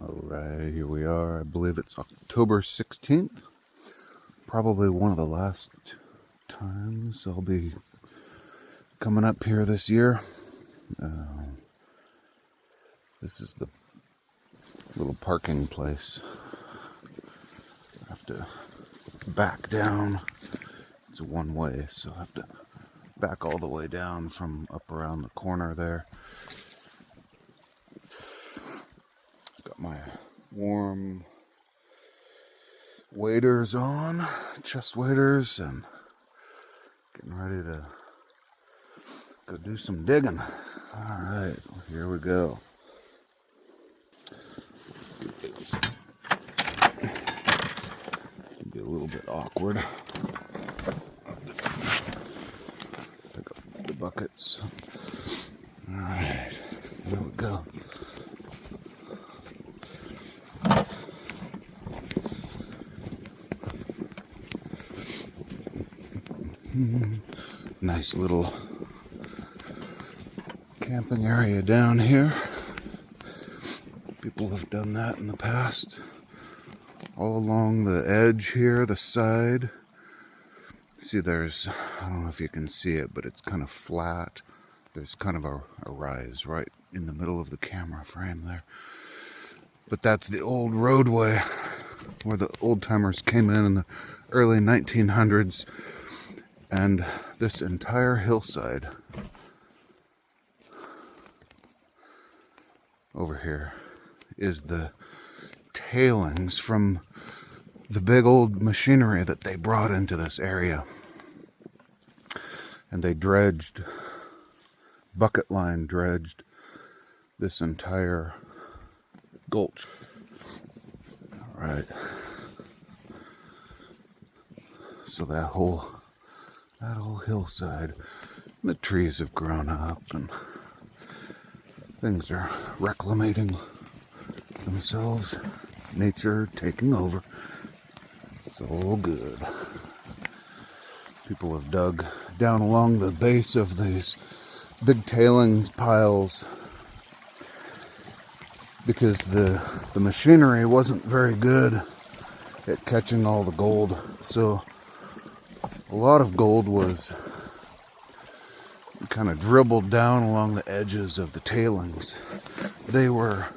Alright, here we are. I believe it's October 16th. Probably one of the last times I'll be coming up here this year. This is the little parking place. I have to back down. It's a one-way, so I have to back all the way down from up around the corner there. Got my warm waders on, chest waders, and getting ready to go do some digging. All right, here we go. It's be a little bit awkward. Pick up the buckets. All right, here we go. Nice little camping area down here. People have done that in the past. All along the edge here, the side. See, there's, I don't know if you can see it, but it's kind of flat. There's kind of a rise right in the middle of the camera frame there. But that's the old roadway where the old timers came in the early 1900s. And this entire hillside over here is the tailings from the big old machinery that they brought into this area. And they dredged, bucket line dredged this entire gulch. All right. So that whole hillside, the trees have grown up and things are reclamating themselves, nature taking over. It's all good. People have dug down along the base of these big tailings piles because the machinery wasn't very good at catching all the gold. So a lot of gold was kind of dribbled down along the edges of the tailings. The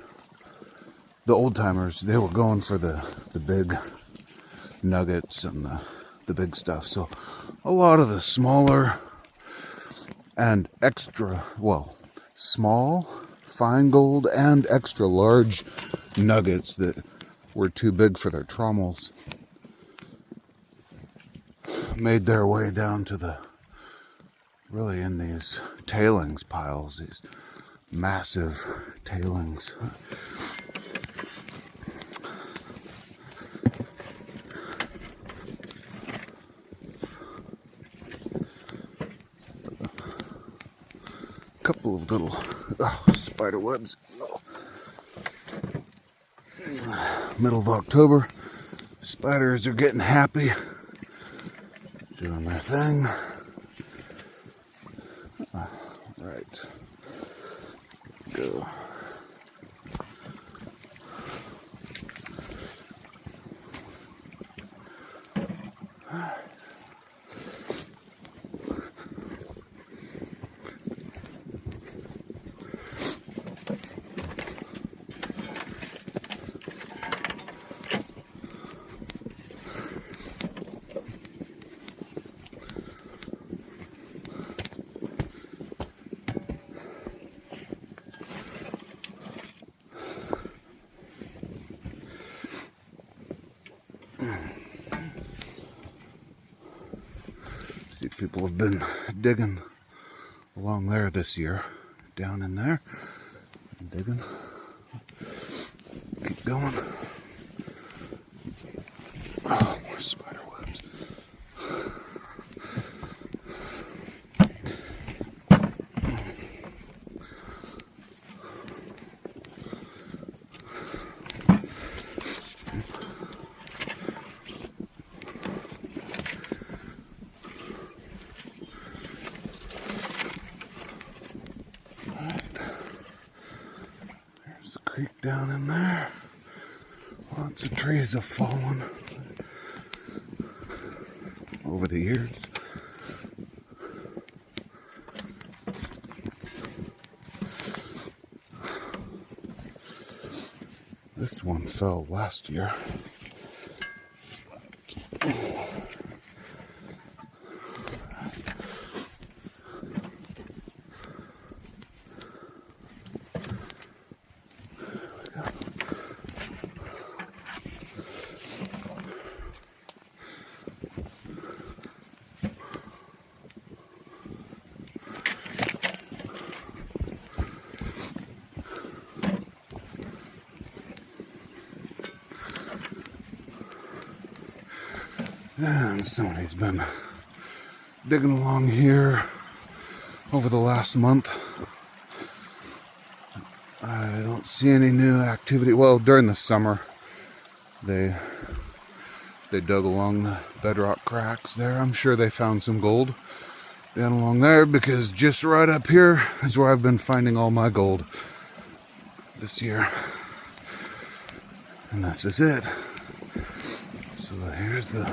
old timers, they were going for the big nuggets and the big stuff. So a lot of the smaller and small, fine gold and extra large nuggets that were too big for their trommels made their way down to really in these tailings piles, these massive tailings. A couple of little spider webs. Middle of October, spiders are getting happy, doing their thing. Right. Go. See, people have been digging along there this year, down in there, digging. Keep going. Oh, more spider webs. Creek down in there. Lots of trees have fallen over the years. This one fell last year. And somebody's been digging along here over the last month. I don't see any new activity. Well, during the summer, they dug along the bedrock cracks there. I'm sure they found some gold down along there, because just right up here is where I've been finding all my gold this year. And this is it. So here's the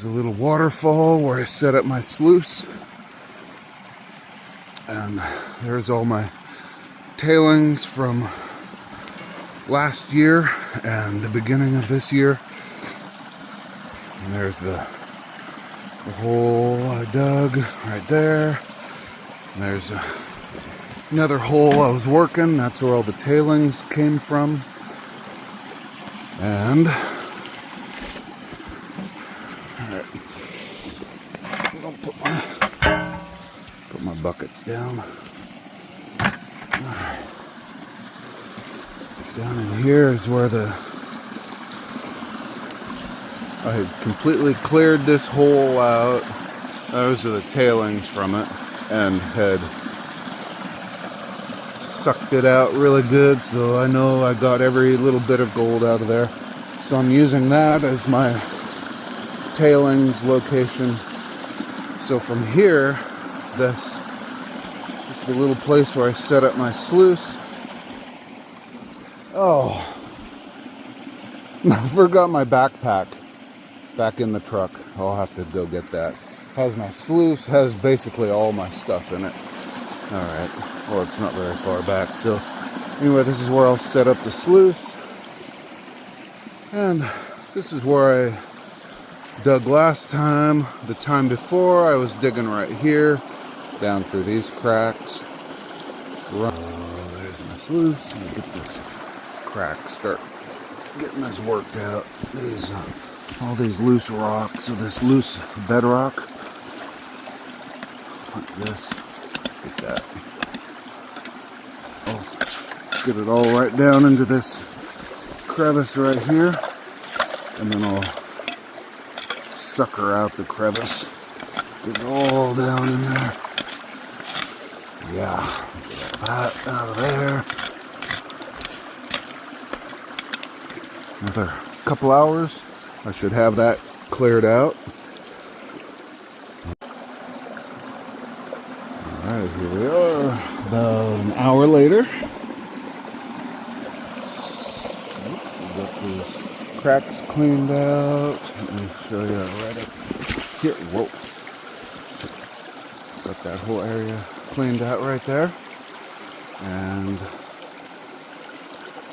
little waterfall where I set up my sluice. And there's all my tailings from last year and the beginning of this year. And there's the hole I dug right there. And there's another hole I was working. That's where all the tailings came from. And I'll put my buckets down. Down in here is where I had completely cleared this hole out. Those are the tailings from it, and had sucked it out really good, so I know I got every little bit of gold out of there. So I'm using that as my tailings location. So from here, this is the little place where I set up my sluice. Oh, I forgot my backpack back in the truck. I'll have to go get that. Has my sluice, has basically all my stuff in it. Alright, well, it's not very far back. So anyway, this is where I'll set up the sluice. And this is where I dug last time. The time before, I was digging right here, down through these cracks. Oh, there's my sluice. Let me get this crack, start getting this worked out. These all these loose rocks, so this loose bedrock, like this. Get that. I'll get it all right down into this crevice right here, and then I'll sucker out the crevice. Get it all down in there. Yeah, get that out of there. Another couple hours, I should have that cleared out. Alright, here we are, about an hour later. We got these cracks cleaned out. Let me show you right up here. Whoa. Got that whole area cleaned out right there. And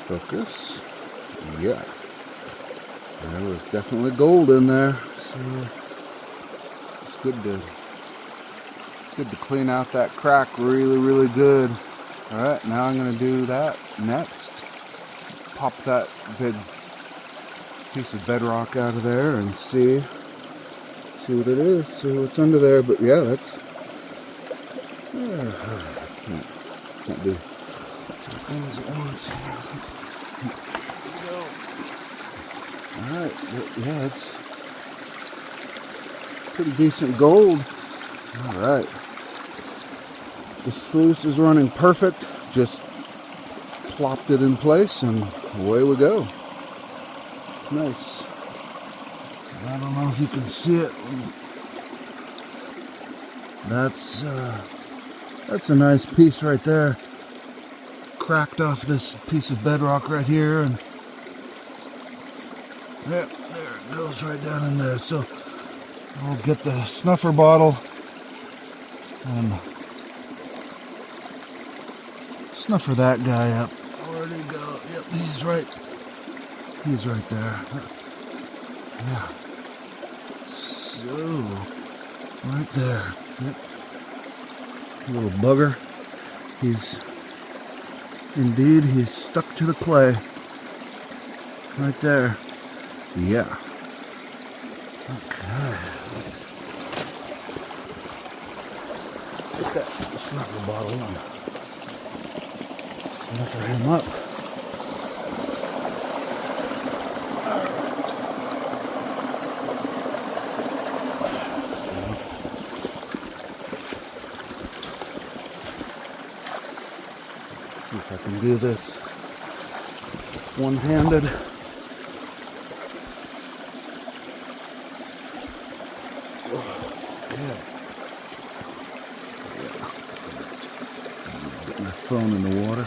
focus. Yeah. There was definitely gold in there. So it's good to clean out that crack really, really good. Alright, now I'm going to do that next. Pop that big piece of bedrock out of there and see what it is, see what's under there. But yeah, that's can't do two things at once. Alright, yeah, it's pretty decent gold. Alright. The sluice is running perfect. Just plopped it in place and away we go. Nice. I don't know if you can see it. That's a nice piece right there. Cracked off this piece of bedrock right here, and There it goes right down in there. So we'll get the snuffer bottle and snuffer that guy up. Where'd he go? Yep, he's right there. Yeah. So, right there. Yep. Little bugger. He's stuck to the clay. Right there. Yeah. Okay. Let's get that snuffer bottle and snuffer him up. See if I can do this one-handed. Getting my phone in the water.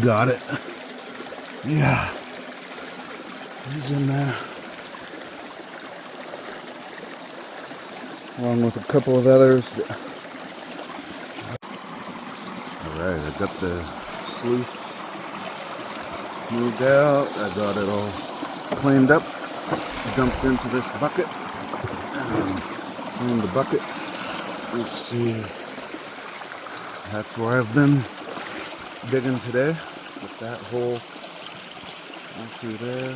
Got it. Yeah. He's in there. Along with a couple of others. Alright, I got the sluice moved out. I got it all cleaned up. Dumped into this bucket. Cleaned the bucket. Let's see. That's where I've been digging today. With that hole through there.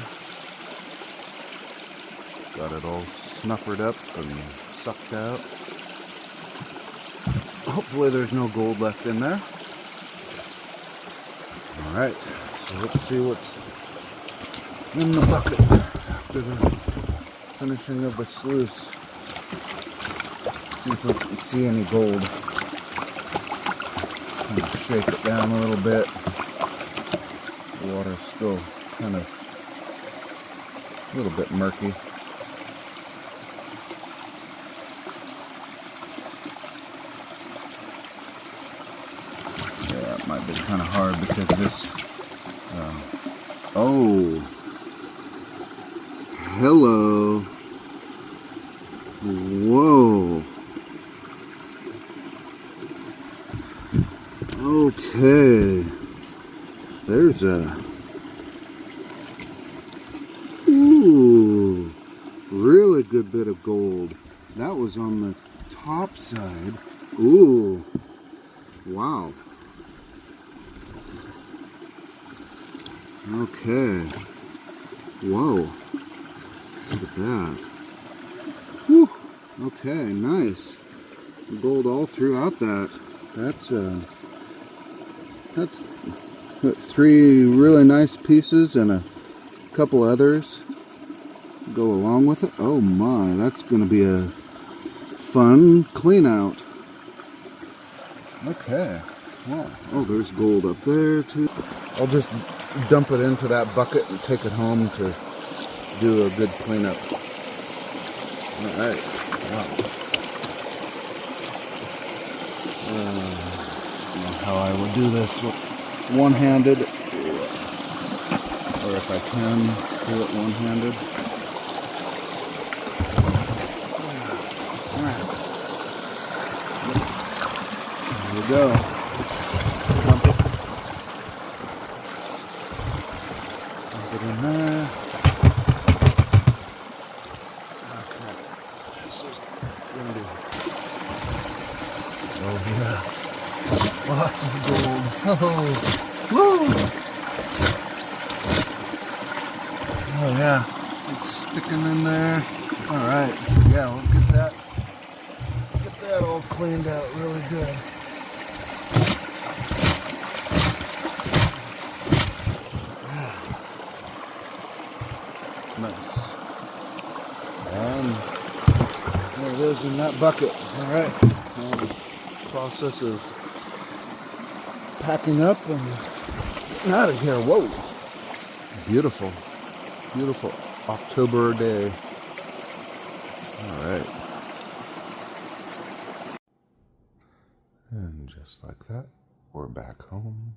Got it all snuffered up and sucked out. Hopefully there's no gold left in there. Alright, so let's see what's in the bucket after the finishing of the sluice. See if we can see any gold. Shake it down a little bit. The water's still kind of a little bit murky. Yeah, it might be kind of hard because this. Oh, hello. Whoa. Okay. There's a. Ooh, really good bit of gold. That was on the top side. Ooh, wow. Okay. Whoa. Look at that. Whew. Okay, nice. Gold all throughout that. That's three really nice pieces and a couple others go along with it. Oh my, that's going to be a fun clean out. Okay. Wow. Oh, there's gold up there too. I'll just dump it into that bucket and take it home to do a good cleanup. Alright. Wow. I don't know how I would do this one-handed, or if I can do it one-handed. Alright. There we go. Dump it in there. Okay. This is gonna be. Oh yeah. Lots of gold. Oh, woo! Oh yeah, it's sticking in there. All right, yeah, we'll get that all cleaned out really good. Yeah. Nice. And there it is in that bucket. All right. Process of packing up and getting out of here. Whoa. Beautiful. Beautiful October day. All right. just like that, we're back home.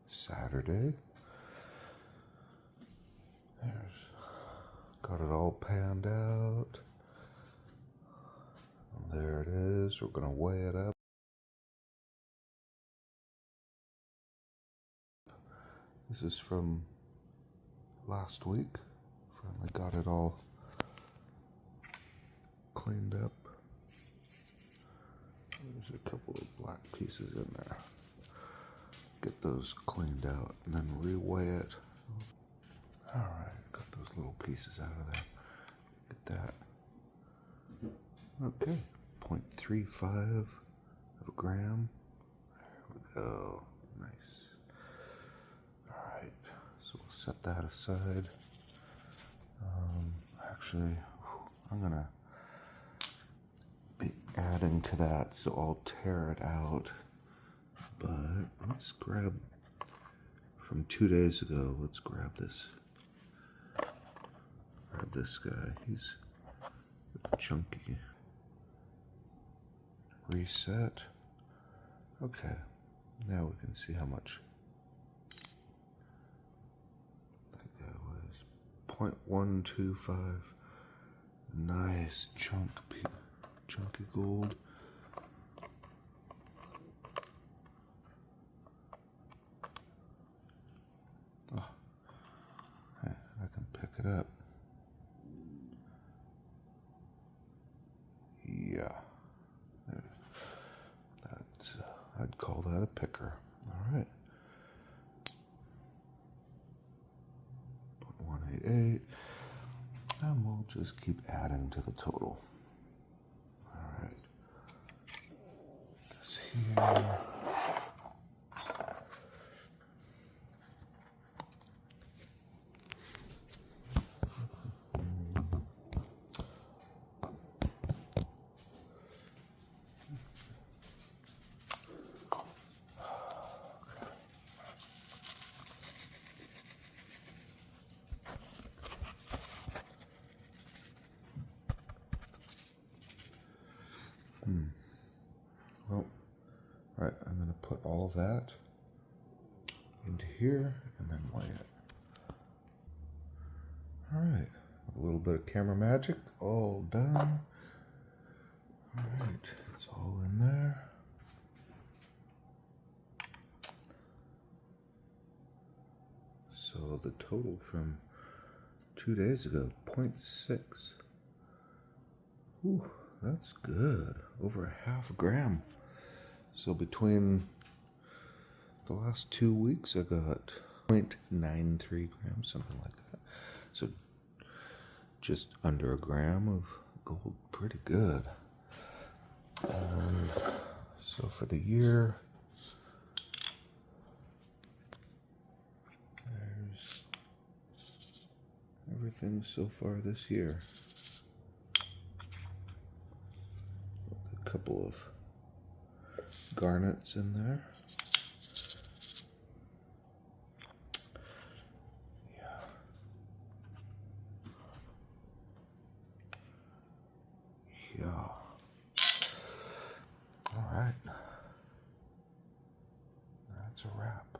Saturday. Got it all panned out. And there it is. We're going to weigh it up. This is from last week. Finally got it all cleaned up. There's a couple of black pieces in there. Get those cleaned out and then reweigh it. Alright, got those little pieces out of there. Get that. Okay, 0.35 of a gram. There we go. Nice. Alright, so we'll set that aside. Actually, I'm gonna be adding to that, so I'll tear it out. But let's grab from 2 days ago. Let's grab this. Grab this guy. He's chunky. Reset. Okay. Now we can see how much. That guy was 0.125. Nice chunky gold. Oh, hey, I can pick it up. Yeah, that's I'd call that a picker. All right, 0.188, and we'll just keep adding to the total. All right, this here. Well, all right, I'm going to put all of that into here and then weigh it. All right, a little bit of camera magic, all done. All right, it's all in there. So the total from 2 days ago, 0.6. Ooh, that's good. Over a half a gram. So between the last 2 weeks, I got 0.93 grams, something like that. So just under a gram of gold, pretty good. So for the year, there's everything so far this year. With a couple of garnets in there. Yeah. Yeah. All right. That's a wrap.